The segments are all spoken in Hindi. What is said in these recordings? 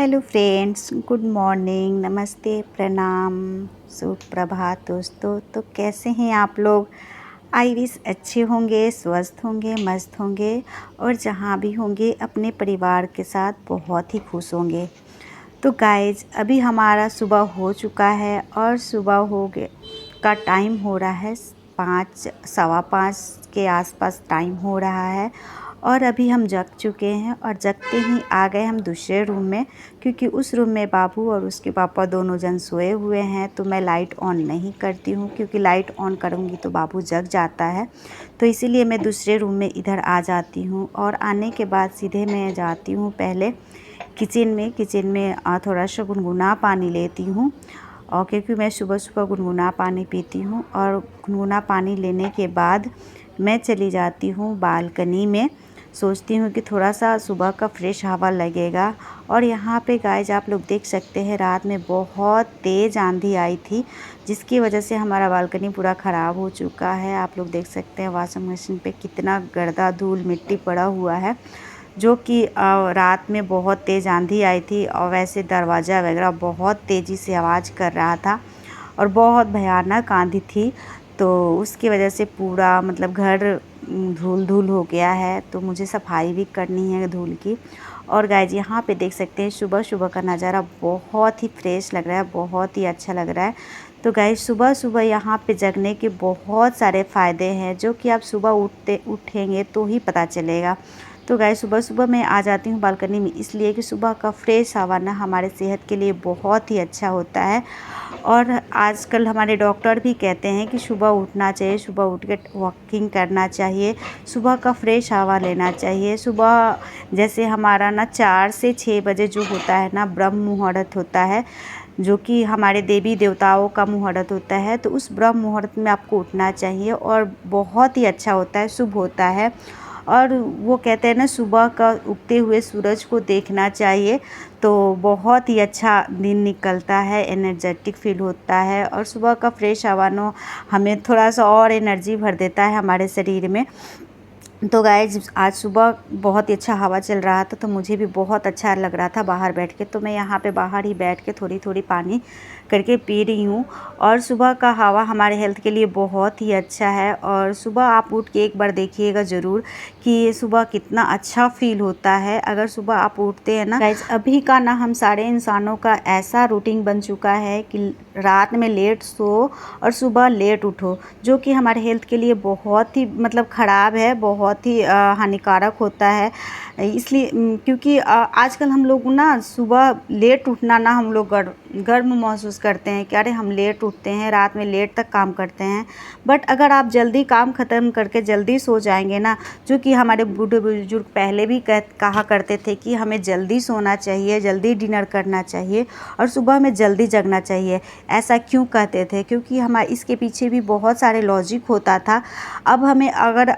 हेलो फ्रेंड्स, गुड मॉर्निंग, नमस्ते, प्रणाम, सुप्रभात दोस्तों। तो कैसे हैं आप लोग? आई विश अच्छे होंगे, स्वस्थ होंगे, मस्त होंगे और जहाँ भी होंगे अपने परिवार के साथ बहुत ही खुश होंगे। तो गाइज अभी हमारा सुबह हो चुका है और सुबह हो गए का टाइम हो रहा है 5 सवा 5 के आसपास टाइम हो रहा है और अभी हम जग चुके हैं और जगते ही आ गए हम दूसरे रूम में, क्योंकि उस रूम में बाबू और उसके पापा दोनों जन सोए हुए हैं। तो मैं लाइट ऑन नहीं करती हूँ, क्योंकि लाइट ऑन करूँगी तो बाबू जग जाता है। तो इसीलिए मैं दूसरे रूम में इधर आ जाती हूँ और आने के बाद सीधे मैं जाती हूँ पहले किचन में थोड़ा सा गुनगुना पानी लेती हूँ। और क्योंकि मैं सुबह सुबह गुनगुना पानी पीती हूँ और गुनगुना पानी लेने के बाद मैं चली जाती हूँ बालकनी में। सोचती हूँ कि थोड़ा सा सुबह का फ्रेश हवा लगेगा। और यहाँ पे गाइज आप लोग देख सकते हैं, रात में बहुत तेज़ आंधी आई थी, जिसकी वजह से हमारा बालकनी पूरा ख़राब हो चुका है। आप लोग देख सकते हैं वॉशिंग मशीन पे कितना गर्दा धूल मिट्टी पड़ा हुआ है, जो कि रात में बहुत तेज़ आंधी आई थी और वैसे दरवाज़ा वगैरह बहुत तेज़ी से आवाज़ कर रहा था और बहुत भयानक आंधी थी। तो उसकी वजह से पूरा मतलब घर धूल धूल हो गया है। तो मुझे सफाई भी करनी है धूल की। और गाइज यहाँ पे देख सकते हैं सुबह सुबह का नज़ारा बहुत ही फ्रेश लग रहा है, बहुत ही अच्छा लग रहा है। तो गाइज सुबह सुबह यहाँ पे जगने के बहुत सारे फ़ायदे हैं, जो कि आप सुबह उठेंगे तो ही पता चलेगा। तो गाइस सुबह सुबह मैं आ जाती हूँ बालकनी में, इसलिए कि सुबह का फ्रेश हवा ना हमारे सेहत के लिए बहुत ही अच्छा होता है। और आजकल हमारे डॉक्टर भी कहते हैं कि सुबह उठना चाहिए, सुबह उठ के वॉकिंग करना चाहिए, सुबह का फ्रेश हवा लेना चाहिए। सुबह जैसे हमारा ना 4 से 6 बजे जो होता है ना, ब्रह्म मुहूर्त होता है, जो कि हमारे देवी देवताओं का मुहूर्त होता है। तो उस ब्रह्म मुहूर्त में आपको उठना चाहिए और बहुत ही अच्छा होता है, शुभ होता है। और वो कहते हैं ना, सुबह का उगते हुए सूरज को देखना चाहिए, तो बहुत ही अच्छा दिन निकलता है, एनर्जेटिक फील होता है। और सुबह का फ्रेश हवा नो हमें थोड़ा सा और एनर्जी भर देता है हमारे शरीर में। तो गाइज आज सुबह बहुत ही अच्छा हवा चल रहा था, तो मुझे भी बहुत अच्छा लग रहा था बाहर बैठ के। तो मैं यहाँ पे बाहर ही बैठ के थोड़ी थोड़ी पानी करके पी रही हूँ। और सुबह का हवा हमारे हेल्थ के लिए बहुत ही अच्छा है। और सुबह आप उठ के एक बार देखिएगा ज़रूर कि सुबह कितना अच्छा फील होता है अगर सुबह आप उठते हैं ना। गाइज अभी का ना हम सारे इंसानों का ऐसा रूटीन बन चुका है कि रात में लेट सो और सुबह लेट उठो, जो कि हमारे हेल्थ के लिए बहुत ही मतलब ख़राब है, बहुत ही हानिकारक होता है। इसलिए क्योंकि आजकल हम लोग ना सुबह लेट उठना ना हम लोग गर्व महसूस करते हैं कि अरे हम लेट उठते हैं, रात में लेट तक काम करते हैं। बट अगर आप जल्दी काम ख़त्म करके जल्दी सो जाएंगे ना, जो कि हमारे बूढ़े बुजुर्ग पहले भी कहा करते थे कि हमें जल्दी सोना चाहिए, जल्दी डिनर करना चाहिए और सुबह में जल्दी जगना चाहिए। ऐसा क्यों कहते थे? क्योंकि हमारे इसके पीछे भी बहुत सारे लॉजिक होता था। अब हमें अगर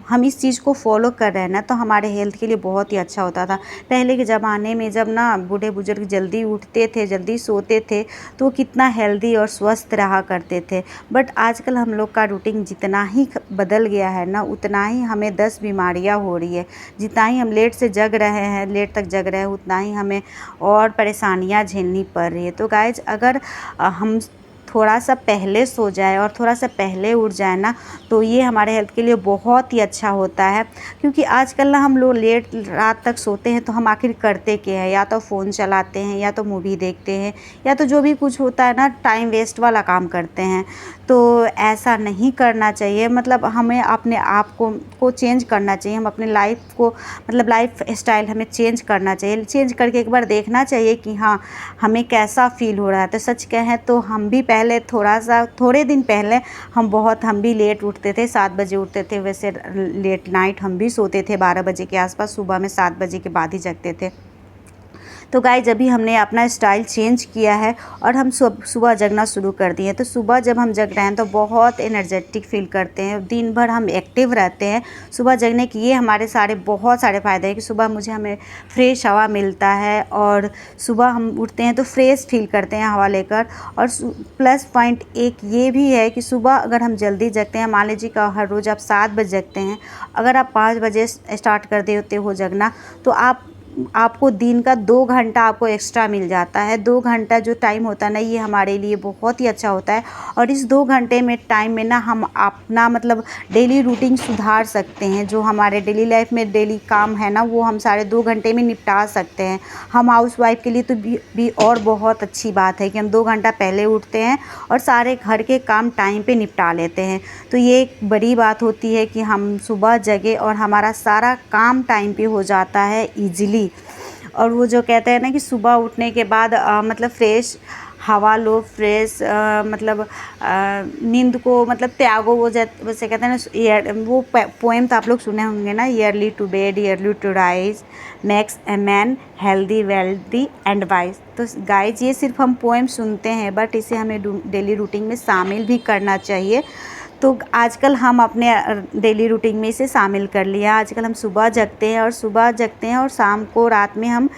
हम इस चीज़ को फॉलो कर रहे हैं ना, तो हमारे हेल्थ के लिए बहुत ही अच्छा होता था। पहले के ज़माने में जब ना बूढ़े बुजुर्ग जल्दी उठते थे, जल्दी सोते थे, तो कितना हेल्दी और स्वस्थ रहा करते थे। बट आजकल हम लोग का रूटीन जितना ही बदल गया है ना, उतना ही हमें 10 बीमारियाँ हो रही है। जितना ही हम लेट से जग रहे हैं, लेट तक जग रहे हैं, उतना ही हमें और परेशानियाँ झेलनी पड़ रही है। तो गाइज अगर हम थोड़ा सा पहले सो जाए और थोड़ा सा पहले उठ जाए ना, तो ये हमारे हेल्थ के लिए बहुत ही अच्छा होता है। क्योंकि आजकल ना हम लोग लेट रात तक सोते हैं, तो हम आखिर करते क्या है? या तो फ़ोन चलाते हैं, या तो मूवी देखते हैं, या तो जो भी कुछ होता है ना, टाइम वेस्ट वाला काम करते हैं। तो ऐसा नहीं करना चाहिए। मतलब हमें अपने आप को चेंज करना चाहिए। हम अपने लाइफ को मतलब लाइफ स्टाइल हमें चेंज करना चाहिए। चेंज करके एक बार देखना चाहिए कि हाँ, हमें कैसा फ़ील हो रहा है। तो सच कहें तो हम भी पहले थोड़े दिन पहले हम भी लेट उठते थे, 7 बजे उठते थे। वैसे लेट नाइट हम भी सोते थे 12 बजे के आसपास, सुबह में 7 बजे के बाद ही जगते थे। तो गाइज अभी हमने अपना स्टाइल चेंज किया है और हम सुबह जगना शुरू कर दिए। तो सुबह जब हम जग रहे हैं तो बहुत एनर्जेटिक फील करते हैं, दिन भर हम एक्टिव रहते हैं। सुबह जगने की ये हमारे बहुत सारे फ़ायदे हैं कि सुबह हमें फ्रेश हवा मिलता है और सुबह हम उठते हैं तो फ्रेश फील करते हैं हवा लेकर। और प्लस पॉइंट एक ये भी है कि सुबह अगर हम जल्दी जगते हैं, मान लीजिए कि हर रोज़ आप 7 बजे जगते हैं, अगर आप 5 बजे स्टार्ट कर देते हो जगना, तो आप आपको दिन का 2 घंटा आपको एक्स्ट्रा मिल जाता है। 2 घंटा जो टाइम होता है ना, ये हमारे लिए बहुत ही अच्छा होता है। और इस 2 घंटे में टाइम में ना हम अपना मतलब डेली रूटीन सुधार सकते हैं। जो हमारे डेली लाइफ में डेली काम है ना, वो हम सारे 2 घंटे में निपटा सकते हैं। हम हाउसवाइफ के लिए तो भी और बहुत अच्छी बात है कि हम 2 घंटा पहले उठते हैं और सारे घर के काम टाइम पे निपटा लेते हैं। तो ये एक बड़ी बात होती है कि हम सुबह जगे और हमारा सारा काम टाइम पे हो जाता है ईज़िली। और वो जो कहते हैं ना कि सुबह उठने के बाद मतलब फ्रेश हवा लो, फ्रेश मतलब नींद को मतलब त्यागो। वो वैसे कहते हैं ना, वो पोएम तो आप लोग सुने होंगे ना, early to bed early to rise makes a man healthy wealthy and wise. तो गाइज ये सिर्फ हम पोएम सुनते हैं, बट इसे हमें डेली रूटीन में शामिल भी करना चाहिए। तो आजकल हम अपने डेली रूटीन में इसे शामिल कर लिया। आजकल हम सुबह जगते हैं और शाम को रात में हम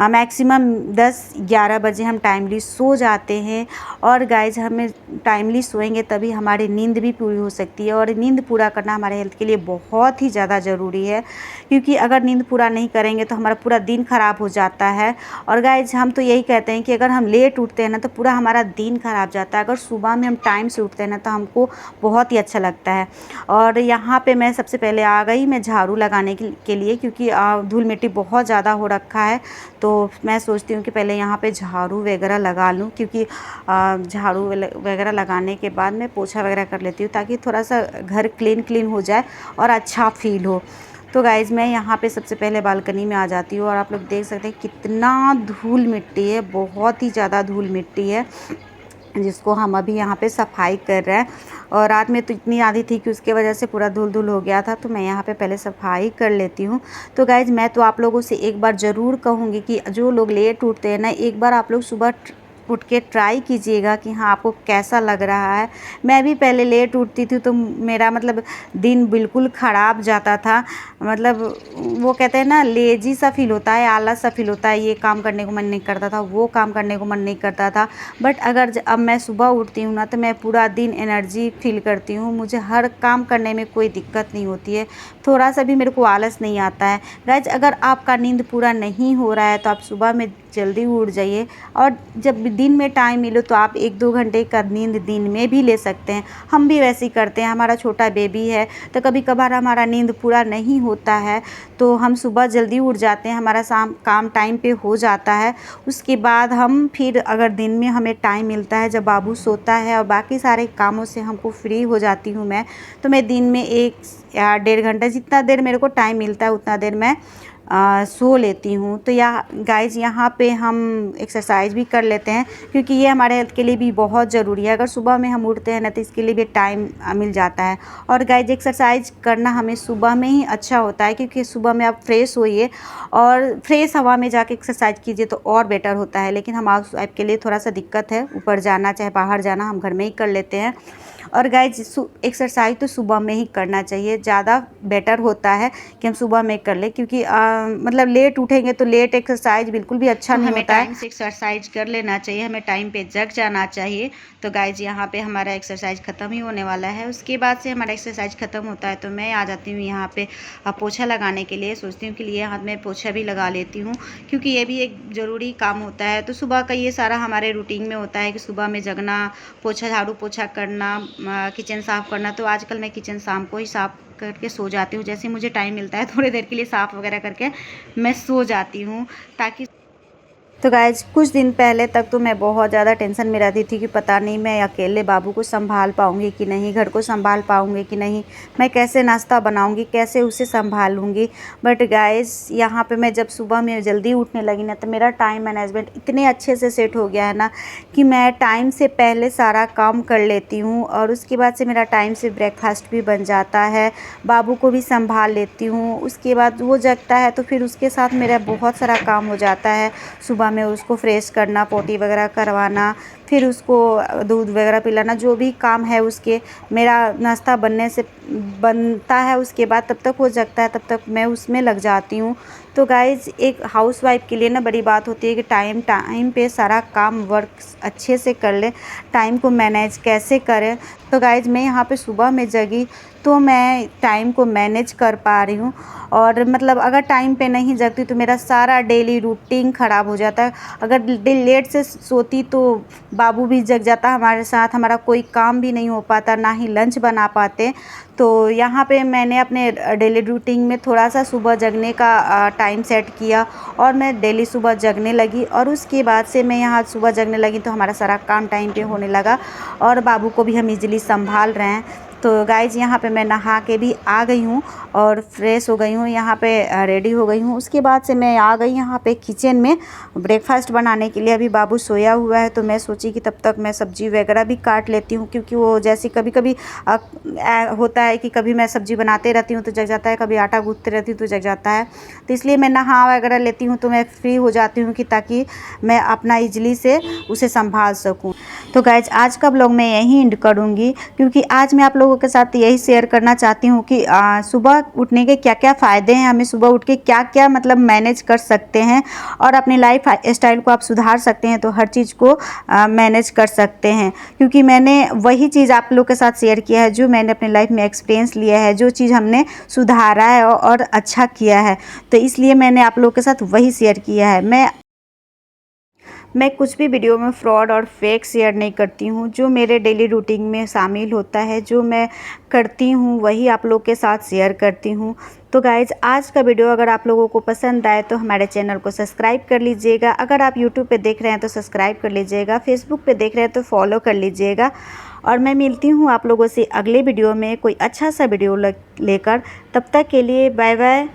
मैक्सिमम 10-11 बजे हम टाइमली सो जाते हैं। और गाइज हमें टाइमली सोएंगे तभी हमारी नींद भी पूरी हो सकती है। और नींद पूरा करना हमारे हेल्थ के लिए बहुत ही ज़्यादा ज़रूरी है, क्योंकि अगर नींद पूरा नहीं करेंगे तो हमारा पूरा दिन ख़राब हो जाता है। और गाइज हम तो यही कहते हैं कि अगर हम लेट उठते हैं ना, तो पूरा हमारा दिन ख़राब जाता है। अगर सुबह में हम टाइम से उठते हैं ना, तो हमको बहुत ही अच्छा लगता है। और यहाँ पे मैं सबसे पहले आ गई मैं झाड़ू लगाने के लिए, क्योंकि धूल मिट्टी बहुत ज़्यादा हो रखा है। तो मैं सोचती हूँ कि पहले यहाँ पे झाड़ू वगैरह लगा लूँ, क्योंकि झाड़ू वगैरह लगाने के बाद मैं पोछा वगैरह कर लेती हूँ, ताकि थोड़ा सा घर क्लीन हो जाए और अच्छा फील हो। तो गाइज़ मैं यहाँ पे सबसे पहले बालकनी में आ जाती हूँ, और आप लोग देख सकते हैं कितना धूल मिट्टी है, बहुत ही ज़्यादा धूल मिट्टी है, जिसको हम अभी यहाँ पे सफाई कर रहे हैं। और रात में तो इतनी आंधी थी कि उसके वजह से पूरा धूल हो गया था, तो मैं यहाँ पे पहले सफाई कर लेती हूँ। तो गाइज़ मैं तो आप लोगों से एक बार ज़रूर कहूँगी कि जो लोग लेट उठते हैं ना, एक बार आप लोग सुबह उठ के ट्राई कीजिएगा कि हाँ आपको कैसा लग रहा है। मैं भी पहले लेट उठती थी तो मेरा मतलब दिन बिल्कुल ख़राब जाता था। मतलब वो कहते हैं ना, लेजी सा फील होता है, आलस सा फील होता है, ये काम करने को मन नहीं करता था, वो काम करने को मन नहीं करता था। बट अगर अब मैं सुबह उठती हूँ ना, तो मैं पूरा दिन एनर्जी फील करती हूँ, मुझे हर काम करने में कोई दिक्कत नहीं होती है, थोड़ा सा भी मेरे को आलस नहीं आता है। गाइज अगर आपका नींद पूरा नहीं हो रहा है तो आप सुबह में जल्दी उठ जाइए, और जब दिन में टाइम मिले तो आप 1-2 घंटे का नींद दिन में भी ले सकते हैं। हम भी वैसे ही करते हैं, हमारा छोटा बेबी है तो कभी कभार हमारा नींद पूरा नहीं होता है, तो हम सुबह जल्दी उठ जाते हैं, हमारा काम टाइम पे हो जाता है। उसके बाद हम फिर अगर दिन में हमें टाइम मिलता है, जब बाबू सोता है और बाकी सारे कामों से हमको फ्री हो जाती हूँ मैं, तो मैं दिन में 1 या 1.5 घंटा, जितना देर मेरे को टाइम मिलता है उतना देर मैं सो लेती हूँ। तो गाइज़ यहाँ पे हम एक्सरसाइज भी कर लेते हैं, क्योंकि ये हमारे हेल्थ के लिए भी बहुत ज़रूरी है। अगर सुबह में हम उठते हैं ना, तो इसके लिए भी टाइम मिल जाता है। और गाइज़ एक्सरसाइज करना हमें सुबह में ही अच्छा होता है, क्योंकि सुबह में आप फ्रेश होइए और फ्रेश हवा में जाके एक्सरसाइज कीजिए तो और बेटर होता है। लेकिन हम हाउसवाइफ के लिए थोड़ा सा दिक्कत है, ऊपर जाना चाहे बाहर जाना, हम घर में ही कर लेते हैं। और गाइज एक्सरसाइज तो सुबह में ही करना चाहिए, ज़्यादा बेटर होता है कि हम सुबह में कर ले, क्योंकि मतलब लेट उठेंगे तो लेट एक्सरसाइज बिल्कुल भी अच्छा नहीं होता है। टाइम से एक्सरसाइज कर लेना चाहिए, हमें टाइम पे जग जाना चाहिए। तो गाइज यहाँ पे हमारा एक्सरसाइज ख़त्म ही होने वाला है। उसके बाद से हमारा एक्सरसाइज ख़त्म होता है तो मैं आ जाती हूँ यहाँ पे पोछा लगाने के लिए। सोचती हूँ कि लिए हाथ में पोछा भी लगा लेती हूँ, क्योंकि ये भी एक ज़रूरी काम होता है। तो सुबह का ये सारा हमारे रूटीन में होता है कि सुबह में जगना, पोछा झाड़ू पोछा करना, किचन साफ़ करना। तो आजकल मैं किचन शाम को ही साफ़ करके सो जाती हूँ, जैसे मुझे टाइम मिलता है थोड़ी देर के लिए साफ़ वगैरह करके मैं सो जाती हूँ, ताकि तो गाइज कुछ दिन पहले तक तो मैं बहुत ज़्यादा टेंशन में रहती थी कि पता नहीं मैं अकेले बाबू को संभाल पाऊँगी कि नहीं, घर को संभाल पाऊँगी कि नहीं, मैं कैसे नाश्ता बनाऊँगी, कैसे उसे संभालूँगी। बट गाइज यहाँ पे मैं जब सुबह में जल्दी उठने लगी ना, तो मेरा टाइम मैनेजमेंट इतने अच्छे से सेट हो गया है ना, कि मैं टाइम से पहले सारा काम कर लेती हूँ, और उसके बाद से मेरा टाइम से ब्रेकफास्ट भी बन जाता है, बाबू को भी संभाल लेती हूँ। उसके बाद वो जगता है तो फिर उसके साथ मेरा बहुत सारा काम हो जाता है। सुबह में उसको फ्रेश करना, पोटी वगैरह करवाना, फिर उसको दूध वगैरह पिलाना, जो भी काम है उसके, मेरा नाश्ता बनता है उसके बाद, तब तक वो जगता है तब तक मैं उसमें लग जाती हूँ। तो गाइज़ एक हाउसवाइफ के लिए ना बड़ी बात होती है कि टाइम पे सारा काम वर्क अच्छे से कर ले, टाइम को मैनेज कैसे करें। तो गाइज़ मैं यहाँ पे सुबह में जगी तो मैं टाइम को मैनेज कर पा रही हूँ। और मतलब अगर टाइम पे नहीं जगती तो मेरा सारा डेली रूटीन ख़राब हो जाता है। अगर लेट से सोती तो बाबू भी जग जाता हमारे साथ, हमारा कोई काम भी नहीं हो पाता, ना ही लंच बना पाते। तो यहाँ पे मैंने अपने डेली रूटीन में थोड़ा सा सुबह जगने का टाइम सेट किया और मैं डेली सुबह जगने लगी। और उसके बाद से मैं यहाँ सुबह जगने लगी तो हमारा सारा काम टाइम पे होने लगा और बाबू को भी हम इजीली संभाल रहे हैं। तो गाइज़ यहाँ पे मैं नहा के भी आ गई हूँ और फ्रेश हो गई हूँ, यहाँ पे रेडी हो गई हूँ। उसके बाद से मैं आ गई यहाँ पे किचन में ब्रेकफास्ट बनाने के लिए। अभी बाबू सोया हुआ है तो मैं सोची कि तब तक मैं सब्ज़ी वगैरह भी काट लेती हूँ, क्योंकि वो जैसे कभी कभी होता है कि कभी मैं सब्ज़ी बनाते रहती हूँ तो जग जाता है, कभी आटा गूँथते रहती हूँ तो जग जाता है। तो इसलिए मैं नहा वगैरह लेती हूँ तो मैं फ्री हो जाती हूँ कि ताकि मैं अपना ईजिली से उसे संभाल सकूँ। तो गाइज आज का ब्लॉग मैं यहीं एंड करूँगी, क्योंकि आज मैं आप लोगों के साथ यही शेयर करना चाहती हूँ कि सुबह उठने के क्या क्या फ़ायदे हैं, हमें सुबह उठ के क्या क्या मतलब मैनेज कर सकते हैं और अपनी लाइफ स्टाइल को आप सुधार सकते हैं, तो हर चीज़ को मैनेज कर सकते हैं। क्योंकि मैंने वही चीज़ आप लोग के साथ शेयर किया है जो मैंने अपनी लाइफ में एक्सपीरियंस लिया है, जो चीज़ हमने सुधारा है और अच्छा किया है, तो इसलिए मैंने आप लोग के साथ वही शेयर किया है। मैं कुछ भी वीडियो में फ्रॉड और फेक शेयर नहीं करती हूँ। जो मेरे डेली रूटीन में शामिल होता है, जो मैं करती हूँ, वही आप लोग के साथ शेयर करती हूँ। तो गाइज़ आज का वीडियो अगर आप लोगों को पसंद आए तो हमारे चैनल को सब्सक्राइब कर लीजिएगा। अगर आप यूट्यूब पे देख रहे हैं तो सब्सक्राइब कर लीजिएगा, फेसबुक पे देख रहे हैं तो फॉलो कर लीजिएगा। और मैं मिलती हूँ आप लोगों से अगले वीडियो में कोई अच्छा सा वीडियो लेकर। तब तक के लिए बाय बाय।